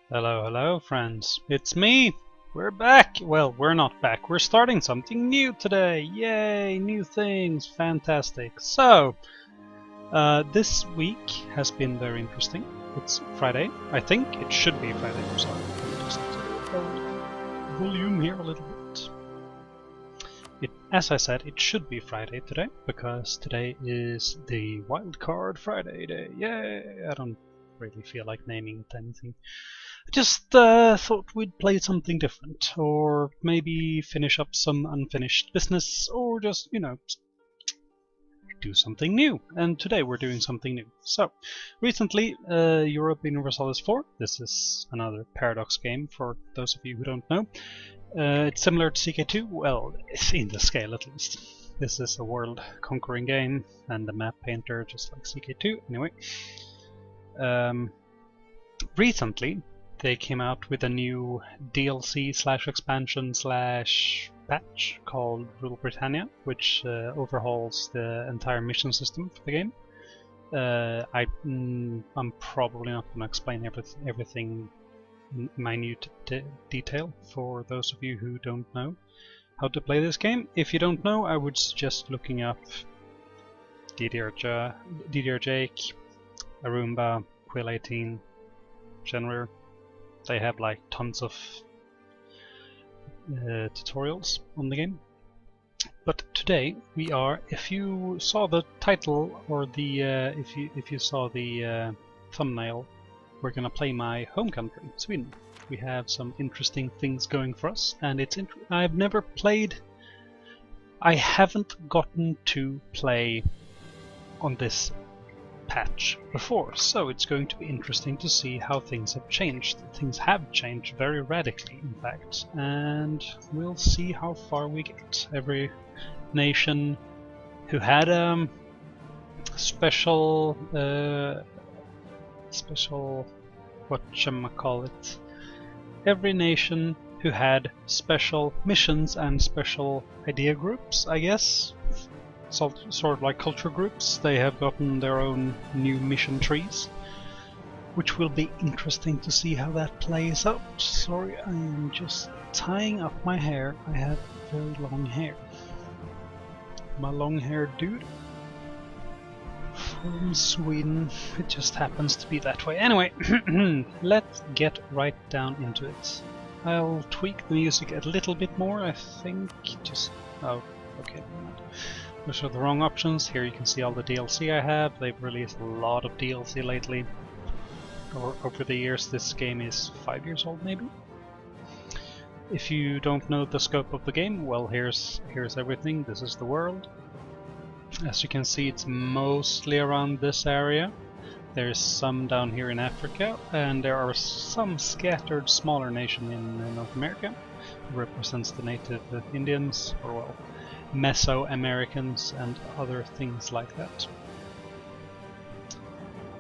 Hello, hello, friends. It's me! We're back! Well, we're not back. We're starting something new today! Yay! New things! Fantastic. So, this week has been very interesting. It's Friday. I think it should be Friday. I'm sorry. Just hold volume here a little bit. As I said, it should be Friday today, because today is the Wildcard Friday day. Yay! I don't really feel like naming it anything. I just thought we'd play something different, or maybe finish up some unfinished business, or just, do something new. And today we're doing something new. So, recently, Europa Universalis 4, this is another Paradox game for those of you who don't know. It's similar to CK2, well, it's in the scale at least. This is a world-conquering game, and the map painter just like CK2. Anyway, recently they came out with a new DLC/expansion/patch called Rule Brittania, which overhauls the entire mission system for the game. I'm probably not going to explain everything in minute detail for those of you who don't know how to play this game. If you don't know, I would suggest looking up DDR Jake, Arumba, Quill 18, Genrer. They have like tons of tutorials on the game. But today we are, if you saw the title or the if you saw the thumbnail, we're gonna play my home country, Sweden. We have some interesting things going for us, and I haven't gotten to play on this patch before, so it's going to be interesting to see how things have changed. Things have changed very radically, in fact, and we'll see how far we get. Every nation who had special whatchamacallit, every nation who had special missions and special idea groups, I guess, sort of like culture groups, they have gotten their own new mission trees, which will be interesting to see how that plays out. Sorry, I am just tying up my hair. I have very long hair. My long-haired dude from Sweden. It just happens to be that way. Anyway, let's get right down into it. I'll tweak the music a little bit more, I think. Oh, okay. Those are the wrong options. Here you can see all the DLC I have. They've released a lot of DLC lately. Over the years, this game is 5 years old, maybe? If you don't know the scope of the game, well, here's everything. This is the world. As you can see, it's mostly around this area. There's some down here in Africa, and there are some scattered smaller nations in North America. It represents the native Indians, or well, Mesoamericans and other things like that.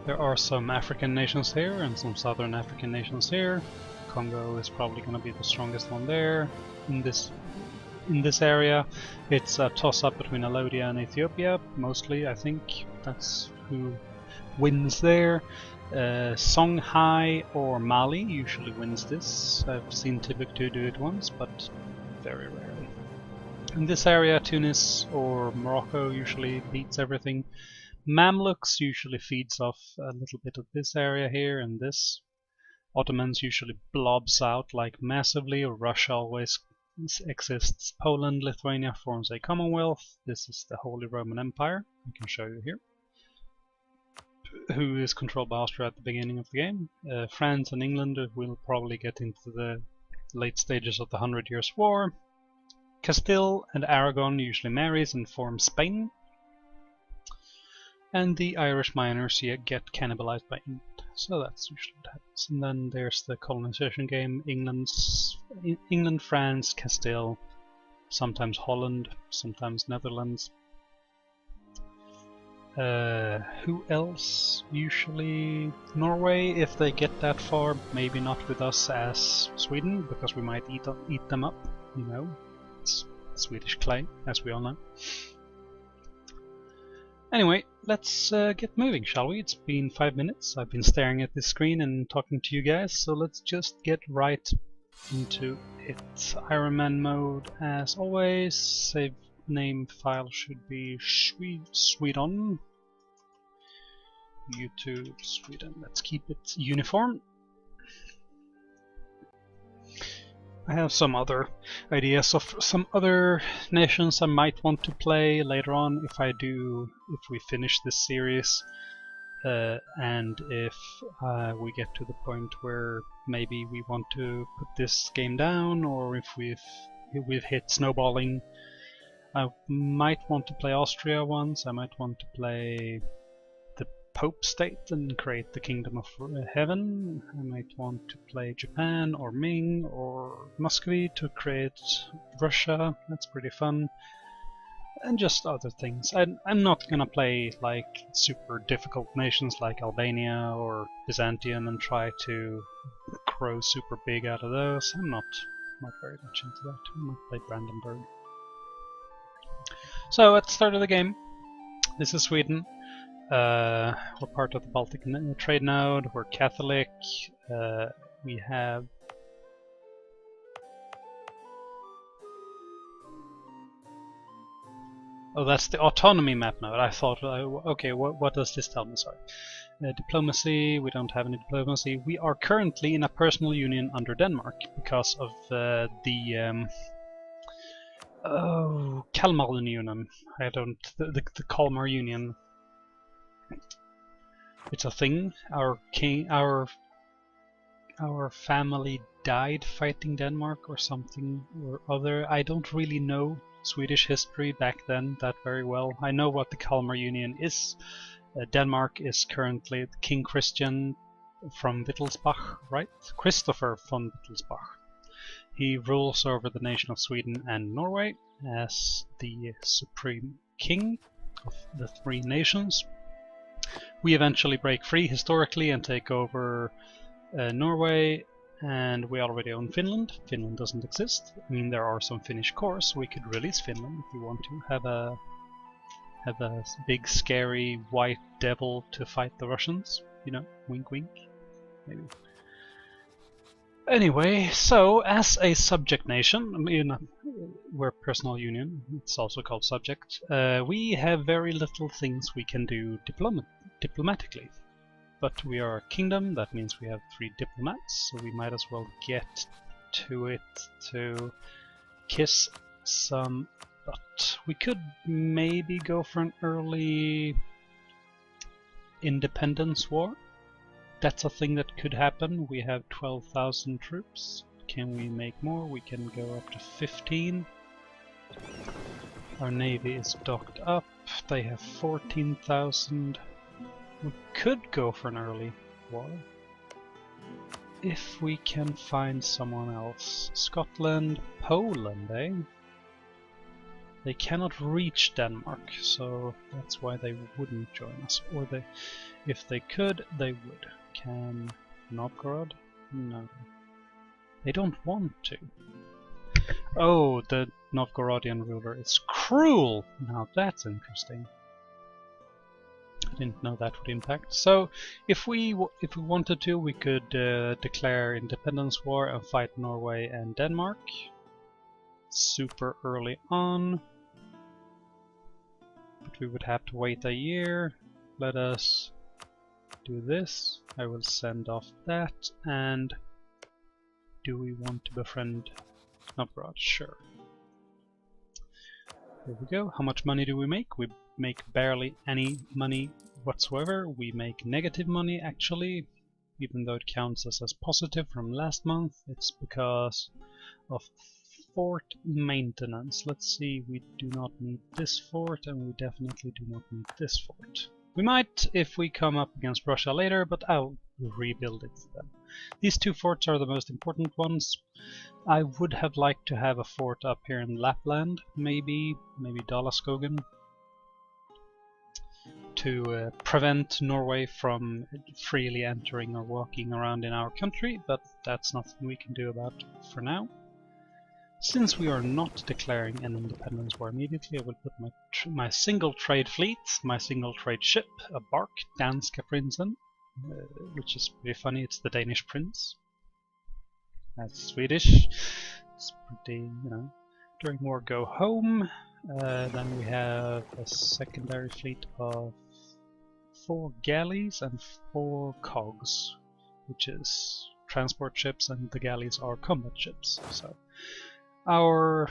There are some African nations here and some Southern African nations here. Congo is probably going to be the strongest one there. In this area, it's a toss-up between Alodia and Ethiopia, mostly. I think that's who wins there. Songhai or Mali usually wins this. I've seen Timbuktu do it once, but very rarely. In this area, Tunis or Morocco usually beats everything. Mamluks usually feeds off a little bit of this area here and this. Ottomans usually blobs out like massively, or Russia always exists. Poland, Lithuania forms a Commonwealth. This is the Holy Roman Empire, I can show you here, who is controlled by Austria at the beginning of the game. France and England will probably get into the late stages of the 100 Years' War. Castile and Aragon usually marries and form Spain. And the Irish miners get cannibalized by England. So that's usually what happens. And then there's the colonization game. England, France, Castile, sometimes Holland, sometimes Netherlands. Who else? Usually Norway, if they get that far. Maybe not with us as Sweden, because we might eat them up. It's Swedish clay, as we all know. Anyway, let's get moving, shall we? It's been 5 minutes. I've been staring at this screen and talking to you guys, so let's just get right into it. Iron Man mode, as always. Save name file should be Sweden. YouTube Sweden. Let's keep it uniform. I have some other ideas of some other nations I might want to play later on if we finish this series, and if we get to the point where maybe we want to put this game down, or if we've hit snowballing. I might want to play Austria once. I might want to play the Pope State and create the Kingdom of Heaven. I might want to play Japan or Ming or Muscovy to create Russia. That's pretty fun. And just other things. I'm not gonna play like super difficult nations like Albania or Byzantium and try to grow super big out of those. I'm not very much into that. I might play Brandenburg. So at the start of the game, this is Sweden. We're part of the Baltic trade node. We're Catholic. We have oh, that's the autonomy map node. I thought, okay, what does this tell me? Sorry. Diplomacy. We don't have any diplomacy. We are currently in a personal union under Denmark because of the Kalmar Union. The Kalmar Union. It's a thing. Our family died fighting Denmark or something or other. I don't really know Swedish history back then that very well. I know what the Kalmar Union is. Denmark is currently King Christian from Wittelsbach, right? Christopher von Wittelsbach. He rules over the nation of Sweden and Norway as the supreme king of the three nations. We eventually break free historically and take over Norway, and we already own Finland. Finland doesn't exist. I mean, there are some Finnish cores. We could release Finland if we want to. Have a big scary white devil to fight the Russians. You know, wink wink, maybe. Anyway, so as a subject nation, I mean, we're personal union, it's also called subject, we have very little things we can do diplomatically. But we are a kingdom, that means we have 3 diplomats, so we might as well get to it to kiss some butt. We could maybe go for an early independence war. That's a thing that could happen. We have 12,000 troops. Can we make more? We can go up to 15. Our navy is docked up. They have 14,000. We could go for an early war. If we can find someone else. Scotland, Poland, eh? They cannot reach Denmark, so that's why they wouldn't join us. Or if they could, they would. Can Novgorod? No. They don't want to. Oh, the Novgorodian ruler is cruel! Now that's interesting. I didn't know that would impact. So, if we wanted to, we could declare independence war and fight Norway and Denmark. Super early on. But we would have to wait a year. Let us do this. I will send off that. And do we want to befriend Novgorod? Sure. Here we go. How much money do we make? We make barely any money whatsoever. We make negative money actually, even though it counts as positive from last month. It's because of fort maintenance. Let's see, we do not need this fort, and we definitely do not need this fort. We might if we come up against Russia later, but I'll rebuild it then. These 2 forts are the most important ones. I would have liked to have a fort up here in Lapland, maybe Dalaskogen, to prevent Norway from freely entering or walking around in our country, but that's nothing we can do about for now. Since we are not declaring an independence war immediately, I will put my single trade fleet, my single trade ship, a bark, Danska Prinsen, which is pretty funny, it's the Danish prince. That's Swedish. It's pretty, you know. During war, go home. Then we have a secondary fleet of 4 galleys and 4 cogs, which is transport ships, and the galleys are combat ships. So our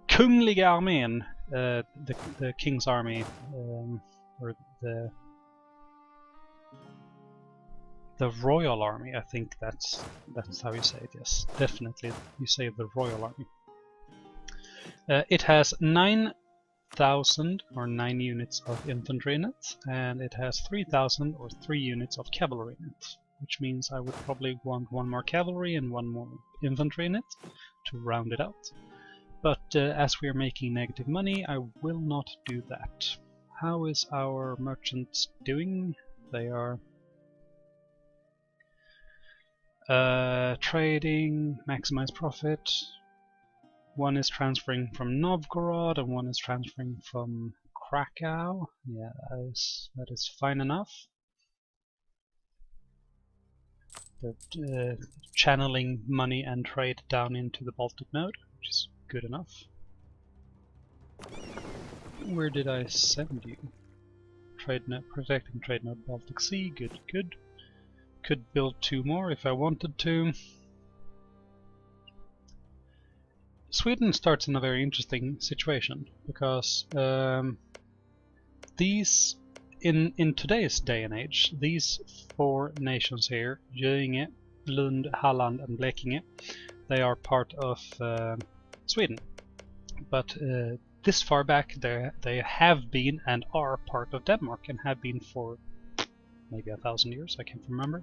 Kungliga Armén, the King's Army, or the Royal Army, I think that's how you say it. Yes, definitely you say the Royal Army. It has 9,000 or 9 units of infantry in it, and it has 3,000 or 3 units of cavalry in it, which means I would probably want 1 more cavalry and 1 more infantry in it to round it out. But as we are making negative money, I will not do that. How is our merchants doing? They are trading, maximize profit. 1 is transferring from Novgorod and 1 is transferring from Krakow. Yeah, that is fine enough. They're channeling money and trade down into the Baltic node, which is good enough. Where did I send you? Trade node, protecting trade node Baltic Sea, good, good. Could build 2 more if I wanted to. Sweden starts in a very interesting situation because these, in today's day and age, these 4 nations here, Göinge, Lund, Halland and Blekinge, they are part of Sweden. But this far back they have been and are part of Denmark and have been for maybe 1,000 years, I can't remember.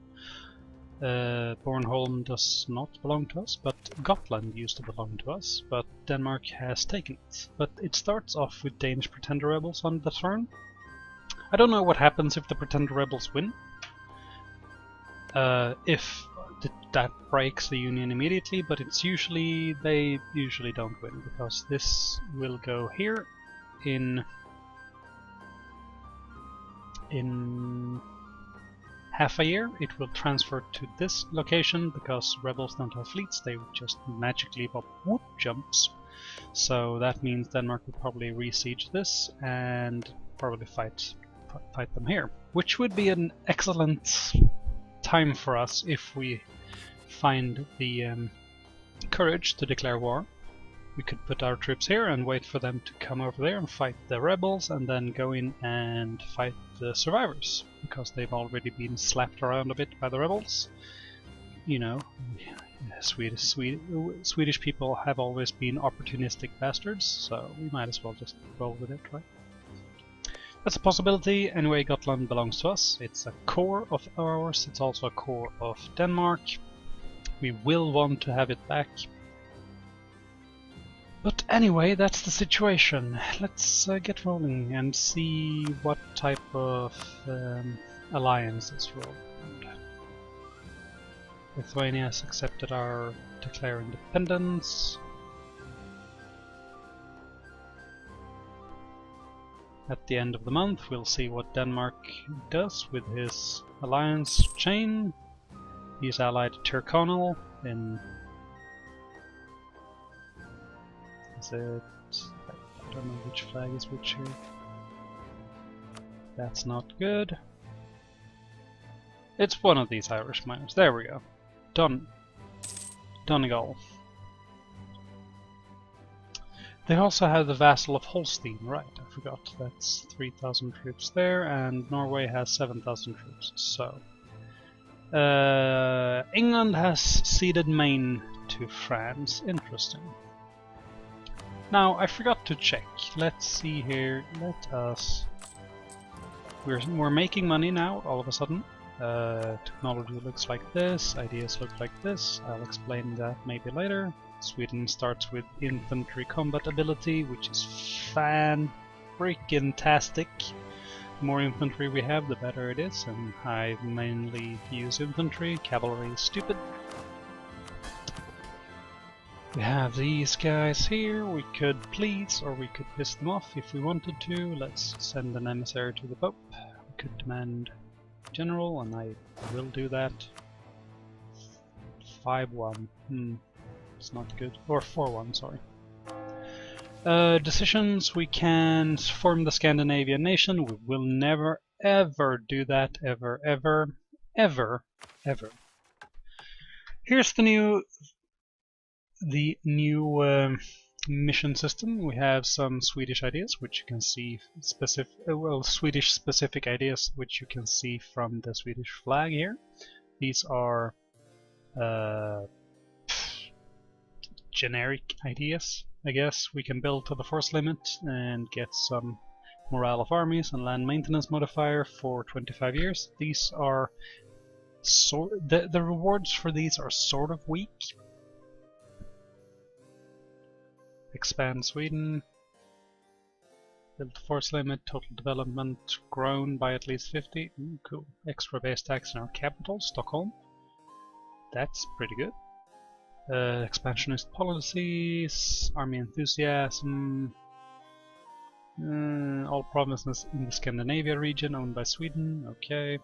Bornholm does not belong to us, but Gotland used to belong to us, but Denmark has taken it. But it starts off with Danish pretender rebels on the throne. I don't know what happens if the pretender rebels win. If that breaks the union immediately, but they usually don't win, because this will go here in half a year. It will transfer to this location because rebels don't have fleets, they just magically pop whoop jumps. So that means Denmark will probably re-siege this and probably fight them here, which would be an excellent time for us if we find the courage to declare war. We could put our troops here and wait for them to come over there and fight the rebels, and then go in and fight the survivors, because they've already been slapped around a bit by the rebels. You know, Swedish people have always been opportunistic bastards, so we might as well just roll with it, right? That's a possibility. Anyway, Gotland belongs to us. It's a core of ours. It's also a core of Denmark. We will want to have it back. But anyway, that's the situation. Let's get rolling and see what type of alliance is rolled. Lithuania has accepted our declare independence. At the end of the month, we'll see what Denmark does with his alliance chain. He's allied to Tyrconnell in... Is it... I don't know which flag is which here. That's not good. It's one of these Irish miners. There we go. Donegal. They also have the vassal of Holstein, right, I forgot. That's 3,000 troops there, and Norway has 7,000 troops, so... England has ceded Maine to France, interesting. Now, I forgot to check. Let's see here, let us... We're making money now, all of a sudden. Technology looks like this, ideas look like this, I'll explain that maybe later. Sweden starts with infantry combat ability, which is fan-freaking-tastic. The more infantry we have, the better it is, and I mainly use infantry. Cavalry is stupid. We have these guys here. We could please, or we could piss them off if we wanted to. Let's send an emissary to the Pope. We could demand general, and I will do that. 5-1. It's not good. Or 4-1, sorry. Decisions, we can form the Scandinavian nation. We will never ever do that, ever, ever, ever, ever. Here's the new mission system. We have some Swedish ideas, which you can see Swedish specific ideas, which you can see from the Swedish flag here. These are generic ideas, I guess. We can build to the force limit and get some morale of armies and land maintenance modifier for 25 years. These are the rewards for these are sort of weak. Expand Sweden, build the force limit, total development grown by at least 50. Cool. Extra base tax in our capital, Stockholm. That's pretty good. Expansionist policies, army enthusiasm, all provinces in the Scandinavia region owned by Sweden. Okay.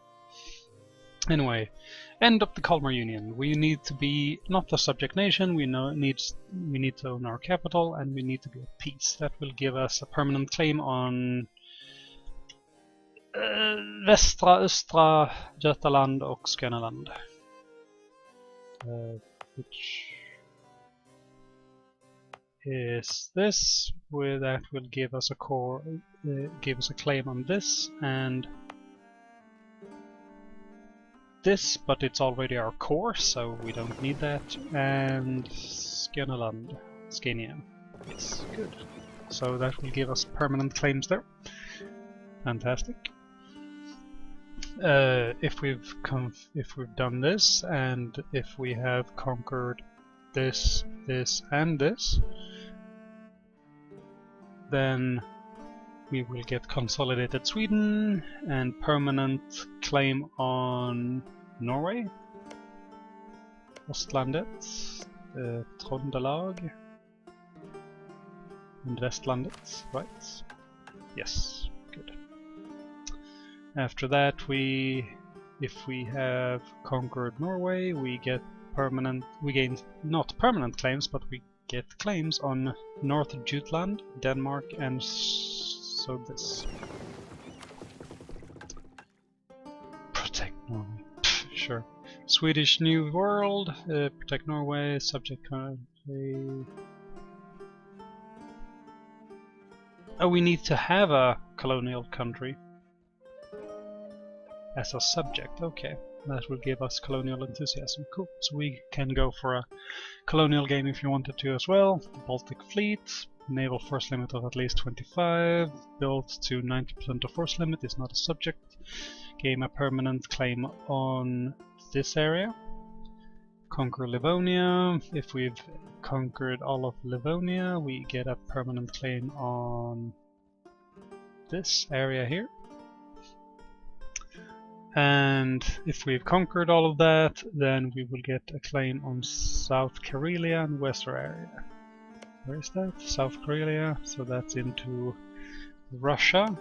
Anyway, end of the Kalmar Union. We need to be not a subject nation. We need to own our capital, and we need to be at peace. That will give us a permanent claim on Västra, Östra, Götaland och Skåneland. Which is this, where that will give us a claim on this and this, but it's already our core, so we don't need that. And Skåneland, Scania. Yes, good. So that will give us permanent claims there. Fantastic. If we've done this, and if we have conquered this, this, and this, then we will get consolidated Sweden and permanent claim on Norway, Ostlandet, Trondelag, and Westlandet, right? Yes, good. After that, if we have conquered Norway, we get we gain not permanent claims, but we get claims on North Jutland, Denmark, and so this. Protect Norway. Sure. Swedish New World, protect Norway, subject country. Oh, we need to have a colonial country as a subject. Okay. That will give us colonial enthusiasm. Cool. So we can go for a colonial game if you wanted to as well. Baltic Fleet, naval force limit of at least 25, built to 90% of force limit, is not a subject. Gain a permanent claim on this area. Conquer Livonia. If we've conquered all of Livonia, we get a permanent claim on this area here. And if we've conquered all of that, then we will get a claim on South Karelia and Western area. Where is that? South Karelia, so that's into Russia.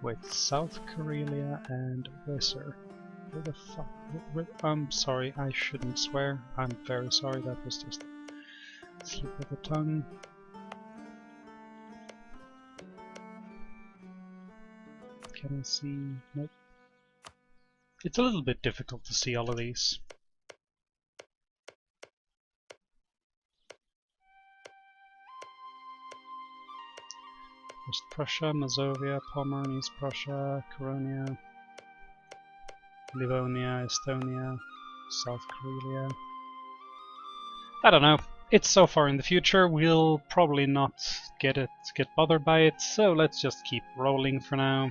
Wait, South Karelia and Western. Where the fuck? I'm sorry, I shouldn't swear. I'm very sorry, that was just a slip of the tongue. Can I see? Nope. It's a little bit difficult to see all of these. West Prussia, Mazovia, Pommern, East Prussia, Coronia, Livonia, Estonia, South Karelia. I don't know. It's so far in the future, we'll probably not get bothered by it, so let's just keep rolling for now.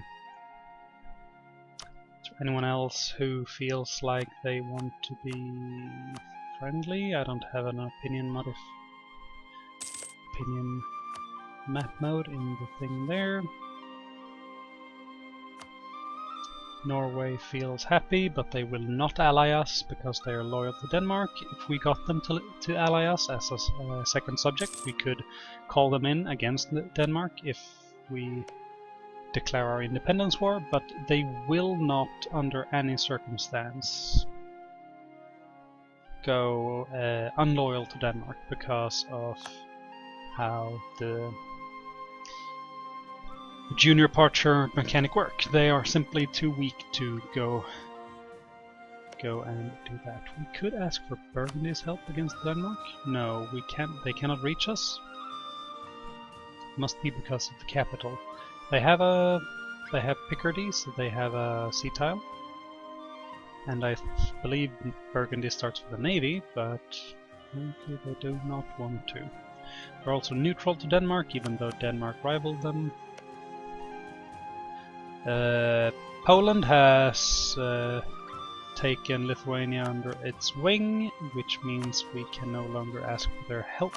Is there anyone else who feels like they want to be friendly? I don't have an opinion map mode in the thing there. Norway feels happy, but they will not ally us because they are loyal to Denmark. If we got them to ally us as a second subject, we could call them in against Denmark if we declare our independence war, but they will not, under any circumstance, go unloyal to Denmark because of how the junior parcher mechanic work. They are simply too weak to go and do that. We could ask for Burgundy's help against Denmark. No, we can't. They cannot reach us. Must be because of the capital. They have Picardy, so they have a sea tile, and I believe Burgundy starts with a navy, but they do not want to. They're also neutral to Denmark, even though Denmark rivaled them. Poland has taken Lithuania under its wing, which means we can no longer ask for their help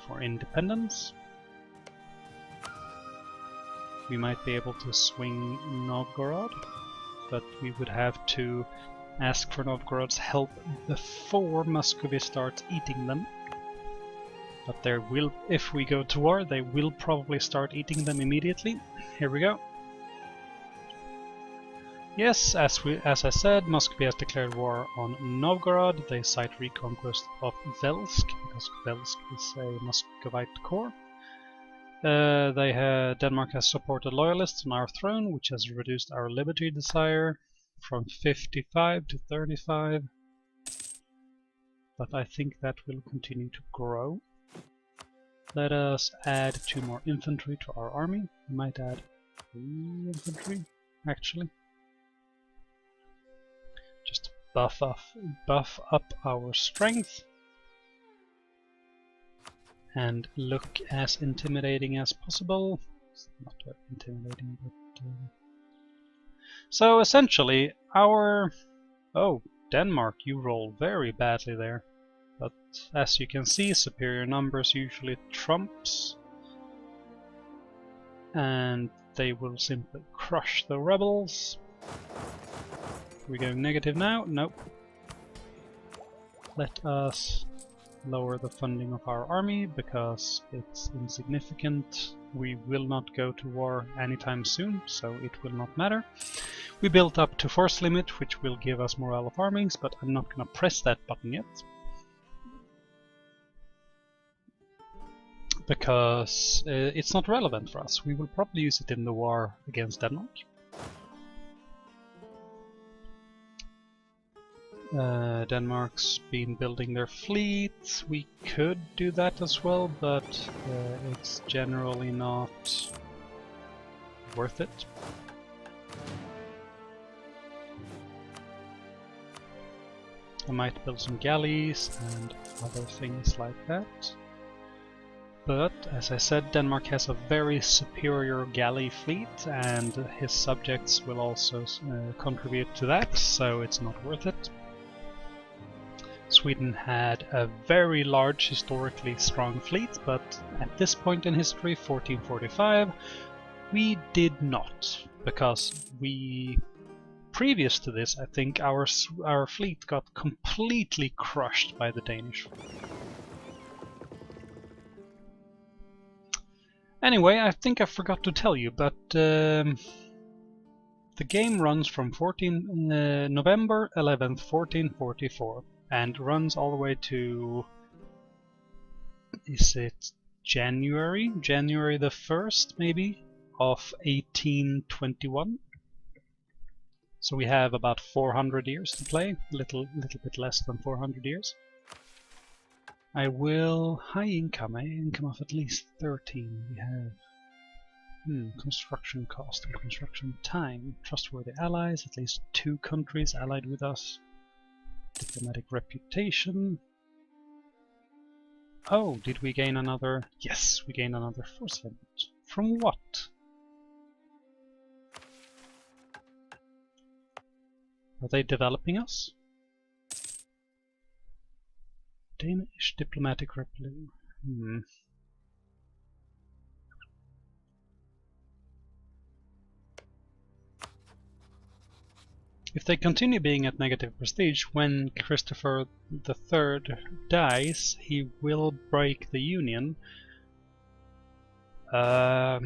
for independence. We might be able to swing Novgorod, but we would have to ask for Novgorod's help before Muscovy starts eating them. But there will, if we go to war, they will probably start eating them immediately. Here we go. Yes, as I said, Muscovy has declared war on Novgorod. They cite reconquest of Velsk, because Velsk is a Muscovite core. Denmark has supported loyalists on our throne, which has reduced our liberty desire from 55 to 35. But I think that will continue to grow. Let us add 2 more infantry to our army. We might add 3 infantry, actually. Just buff up our strength and look as intimidating as possible. It's not very intimidating, but so essentially our... Oh, Denmark, you roll very badly there. But as you can see, superior numbers usually trumps, and they will simply crush the rebels. Are we going negative now? Nope. Let us lower the funding of our army because it's insignificant. We will not go to war anytime soon, so it will not matter. We built up to force limit, which will give us morale of armies, but I'm not going to press that button yet, because it's not relevant for us. We will probably use it in the war against Denmark. Denmark's been building their fleet. We could do that as well, but it's generally not worth it. I might build some galleys and other things like that. But, as I said, Denmark has a very superior galley fleet, and his subjects will also contribute to that, so it's not worth it. Sweden had a very large, historically strong fleet, but at this point in history, 1445, we did not, because previous to this, I think our fleet got completely crushed by the Danish. Anyway, I think I forgot to tell you, but the game runs from November 11th, 1444, and runs all the way to, is it January the 1st, maybe, of 1821. So we have about 400 years to play, a little bit less than 400 years. I will... high income of at least 13. We have construction cost and construction time. Trustworthy allies, at least 2 countries allied with us. Diplomatic reputation. Oh, did we gain another... Yes, we gained another force limit. From what? Are they developing us? Danish diplomatic reputation. If they continue being at negative prestige, when Christopher III dies, he will break the union. Why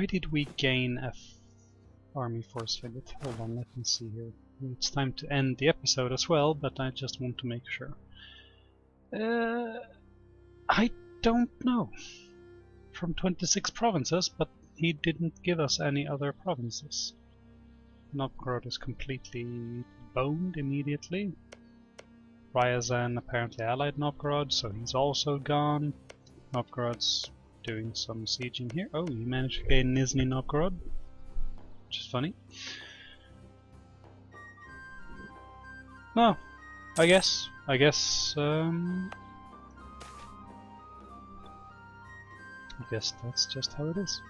did we gain a army force frigate? Hold on, let me see here. It's time to end the episode as well, but I just want to make sure. I don't know. From 26 provinces, but he didn't give us any other provinces. Novgorod is completely boned immediately. Ryazan apparently allied Novgorod, so he's also gone. Novgorod's doing some sieging here. Oh, he managed to gain Nizhny Novgorod, which is funny. No, I guess that's just how it is.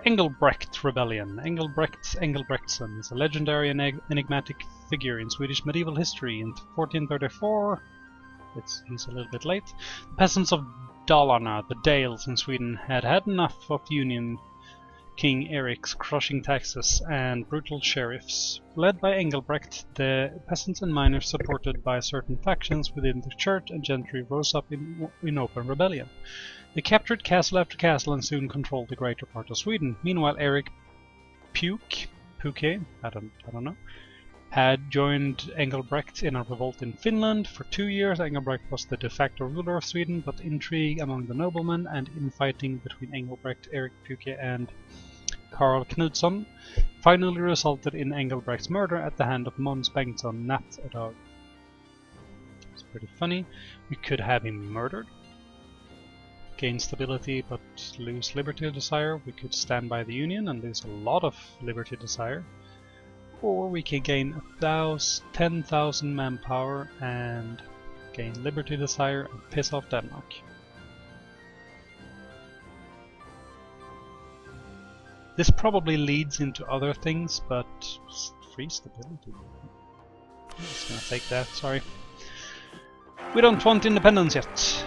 Engelbrekt Rebellion. Engelbrektsson is a legendary and enigmatic figure in Swedish medieval history. In 1434, he's a little bit late, the peasants of Dalarna, the Dales in Sweden, had had enough of Union King Eric's crushing taxes and brutal sheriffs. Led by Engelbrekt, the peasants and miners, supported by certain factions within the church and gentry, rose up in open rebellion. They captured castle after castle and soon controlled the greater part of Sweden. Meanwhile, Eric Puke, I don't know, had joined Engelbrekt in a revolt in Finland. For 2 years, Engelbrekt was the de facto ruler of Sweden, but intrigue among the noblemen and infighting between Engelbrekt, Eric Puke, and Karl Knutsson finally resulted in Engelbrekt's murder at the hand of Mons Bengtsson Nattdag. It's pretty funny. We could have him murdered, gain stability but lose liberty desire. We could stand by the Union and lose a lot of liberty desire. Or we can gain 10,000 manpower and gain liberty desire and piss off Denmark. This probably leads into other things, but free stability. I'm just gonna take that, sorry. We don't want independence yet.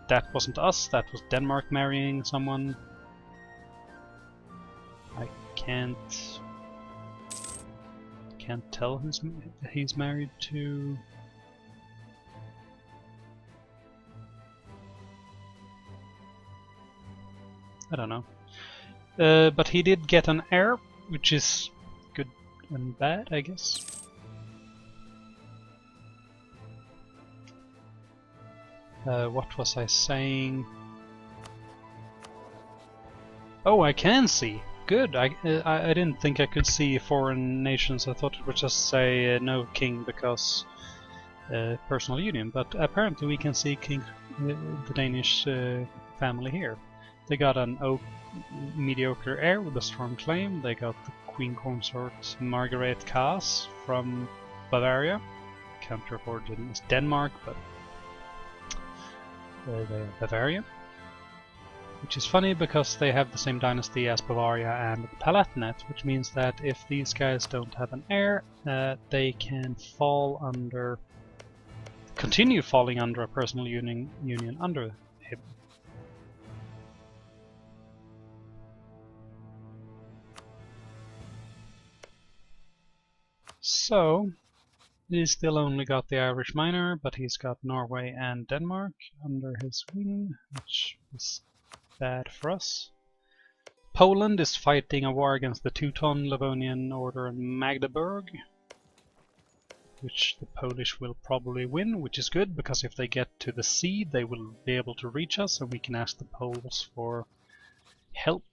That wasn't us, that was Denmark marrying someone. I can't tell he's married to... I don't know. But he did get an heir, which is good and bad, I guess. What was I saying? Oh, I can see! Good! I didn't think I could see foreign nations. I thought it would just say no king because personal union, but apparently we can see the Danish family here. They got an mediocre heir with a strong claim. They got the queen consort Margaret Kaas from Bavaria. Country of origin is Denmark, but they are Bavaria. Which is funny because they have the same dynasty as Bavaria and the Palatinate, which means that if these guys don't have an heir, they can continue falling under a personal union under him. So, he's still only got the Irish minor, but he's got Norway and Denmark under his wing, which is bad for us. Poland is fighting a war against the Teuton Livonian Order in Magdeburg, which the Polish will probably win, which is good, because if they get to the sea, they will be able to reach us, and we can ask the Poles for help.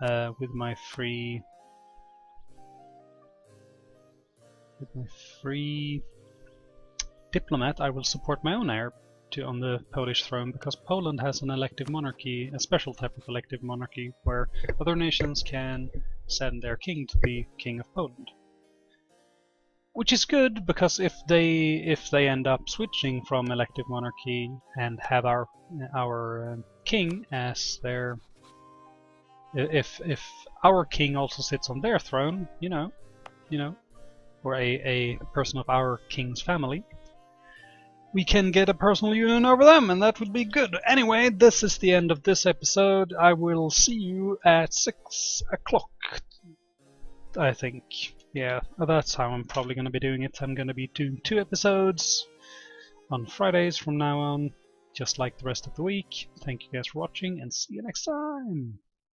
With my free diplomat, I will support my own heir on the Polish throne, because Poland has an elective monarchy, a special type of elective monarchy, where other nations can send their king to be king of Poland. Which is good, because if they end up switching from elective monarchy and have our king as their, if our king also sits on their throne, you know, or a person of our king's family, we can get a personal union over them, and that would be good. Anyway, this is the end of this episode. I will see you at 6 o'clock, I think. Yeah, that's how I'm probably going to be doing it. I'm going to be doing 2 episodes on Fridays from now on, just like the rest of the week. Thank you guys for watching, and see you next time!